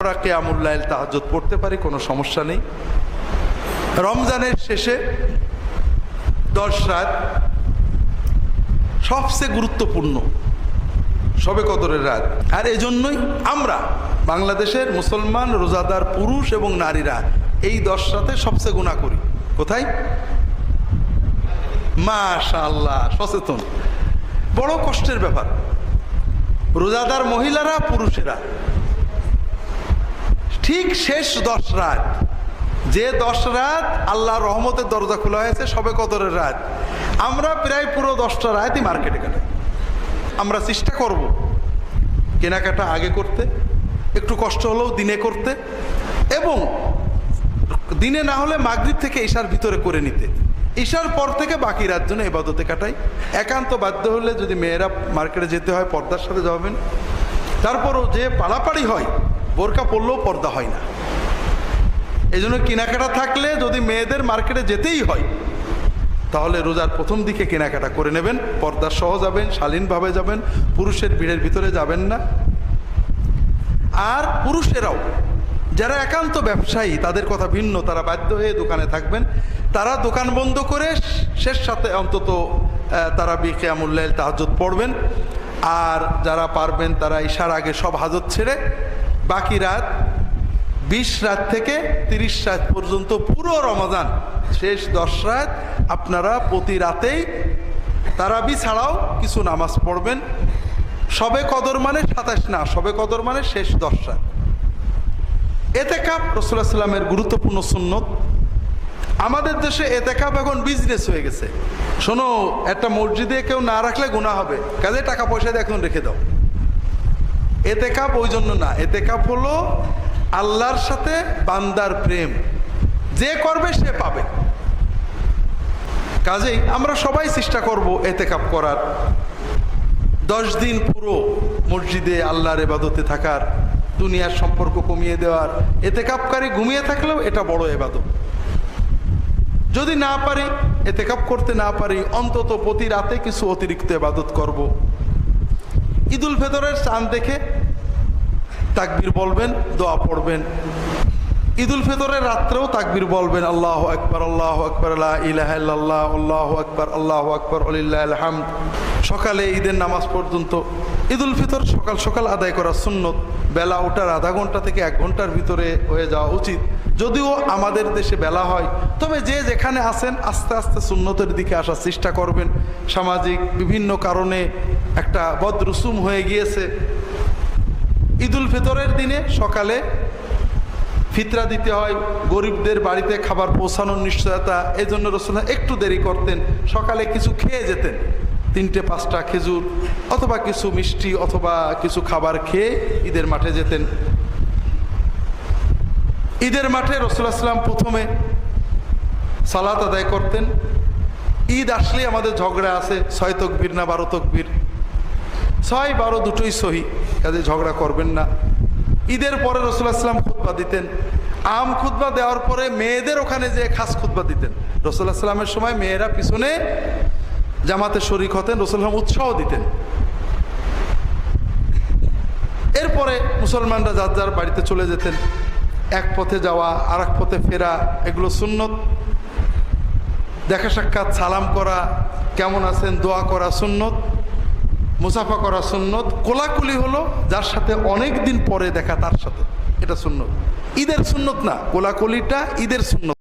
আমরা কিয়ামুল লাইল তাহাজ্জুদ পড়তে পারি, কোনো সমস্যা নেই। রমজানের শেষে 10 রাত সবচেয়ে গুরুত্বপূর্ণ শবে কদরের রাত। আর এজন্যই আমরা বাংলাদেশের মুসলমান রোজাদার পুরুষ এবং নারীরা এই 10 রাতে সবচেয়ে গুনাহ করি। কোথায়? মাশাআল্লাহ, সচেতন। বড় কষ্টের ব্যাপার। রোজাদার মহিলারা, পুরুষেরা ঠিক শেষ 10 রাত, যে 10 রাত আল্লাহর রহমতের দরজা খোলা হয়েছে শবে কদরের রাত, আমরা প্রায় পুরো 10টা রাতই মার্কেটে কাটাই। আমরা চেষ্টা করব কেনাকাটা আগে করতে, একটু কষ্ট হলেও দিনে করতে, এবং দিনে না হলে মাগরিব থেকে ঈশার ভিতরে করে নিতে। ঈশার পর থেকে বাকি রাত জন্য ইবাদতে কাটাই। একান্ত বাধ্য হলে যদি মেয়েরা মার্কেটে যেতে হয় পর্দার সাথে যাবেন। তারপরও যে পালাপাড়ি হয়, বোরকা পরলেও পর্দা হয় না। এই জন্য কেনাকাটা থাকলে যদি মেয়েদের মার্কেটে যেতেই হয় তাহলে রোজার প্রথম দিকে কেনাকাটা করে নেবেন, পর্দা সহ যাবেন, শালীনভাবে যাবেন, পুরুষের ভিড়ের ভিতরে যাবেন না। আর পুরুষেরাও যারা একান্ত ব্যবসায়ী, তাদের কথা ভিন্ন, তারা বাধ্য হয়ে দোকানে থাকবেন। তারা দোকান বন্ধ করে শেষ সাথে অন্তত তারা কিয়ামুল লাইল তাহাজ্জুদ পড়বেন। আর যারা পারবেন তারা ঈশার আগে সব হাজত ছেড়ে বাকি রাত 20 রাত থেকে 30 রাত পর্যন্ত পুরো রমজান শেষ 10 রাত আপনারা প্রতি রাতেই তারাবি ছাড়াও কিছু নামাজ পড়বেন। শবে কদর মানে 27 না, শবে কদর মানে শেষ 10 রাত। এতেকাফ রাসূলুল্লাহ সাল্লাল্লাহু আলাইহি ওয়াসাল্লামের গুরুত্বপূর্ণ সুন্নত। আমাদের দেশে এতেকাফ এখন বিজনেস হয়ে গেছে। শোনো, একটা মসজিদে কেউ না রাখলে গুনাহ হবে, কাজে টাকা পয়সা দিয়ে এখন রেখে দাও। এতেকাফ ওই জন্য না, এতেকাফ হলো আল্লাহর সাথে বান্দার প্রেম, যে করবে সে পাবে। কাজেই আমরা সবাই চেষ্টা করব এতেকাফ করার, 10 দিন পুরো মসজিদে আল্লাহর ইবাদতে থাকার, দুনিয়ার সম্পর্ক কমিয়ে দেওয়ার। এতেকাফকারী ঘুমিয়ে থাকলেও এটা বড় ইবাদত। যদি না পারি, এতেকাফ করতে না পারি, অন্তত প্রতি রাতে কিছু অতিরিক্ত ইবাদত করব। ঈদুল ফিতরের চাঁদ দেখে তাকবীর বলবেন, দোয়া পড়বেন। ঈদুল ফিতরের রাত্রেও তাকবীর বলবেন, আল্লাহু আকবার, আল্লাহু আকবার, লা ইলাহা ইল্লাল্লাহ, আল্লাহু আকবার, আল্লাহু আকবার, ওয়ালিল্লাহিল হামদ। সকালে ঈদের নামাজ পর্যন্ত। ঈদুল ফিতর সকাল সকাল আদায় করা সুন্নত, বেলা ওঠার আধা ঘন্টা থেকে 1 ঘন্টার ভিতরে হয়ে যাওয়া উচিত। যদিও আমাদের দেশে বেলা হয়, তবে যে যেখানে আছেন আস্তে আস্তে সুন্নতের দিকে আসার চেষ্টা করবেন। সামাজিক বিভিন্ন কারণে একটা বদরুসুম হয়ে গিয়েছে। ঈদুল ফিতরের দিনে সকালে ফিতরা দিতে হয়, গরিবদের বাড়িতে খাবার পৌঁছানোর নিশ্চয়তা। এই জন্য রাসূলুল্লাহ একটু দেরি করতেন, সকালে কিছু খেয়ে যেতেন, 3-5টা খেজুর অথবা কিছু মিষ্টি অথবা কিছু খাবার খেয়ে ঈদের মাঠে যেতেন। ঈদের মাঠে রাসূলুল্লাহ সাল্লাল্লাহু আলাইহি ওয়াসাল্লাম প্রথমে সালাত আদায় করতেন। ঈদ আসলে আমাদের ঝগড়া আছে, 6 তাকবীর না 12 তাকবীর, 6-12 দুটোই সহি, কাজে ঝগড়া করবেন না। ঈদের পরে রাসূলুল্লাহ সাল্লাল্লাহু আলাইহি ওয়াসাল্লাম খুতবা দিতেন। আম খুতবা দেওয়ার পরে মেয়েদের ওখানে যে খাস খুতবা দিতেন। রাসূলুল্লাহ সাল্লাল্লাহু আলাইহি ওয়াসাল্লামের সময় মেয়েরা পিছনে জামাতে শরীক হতেন, রাসূলুল্লাহ উৎসাহ দিতেন। এরপরে মুসলমানরা যার যার বাড়িতে চলে যেতেন। এক পথে যাওয়া, আর এক পথে ফেরা, এগুলো সুন্নত। দেখা সাক্ষাৎ, সালাম করা, কেমন আছেন দোয়া করা সুন্নত, মুসাফা করা সুন্নত। কোলাকুলি হলো যার সাথে অনেক দিন পরে দেখা তার সাথে, এটা সুন্নত। ঈদের সুন্নত না, কোলাকুলিটা ঈদের সুন্নত।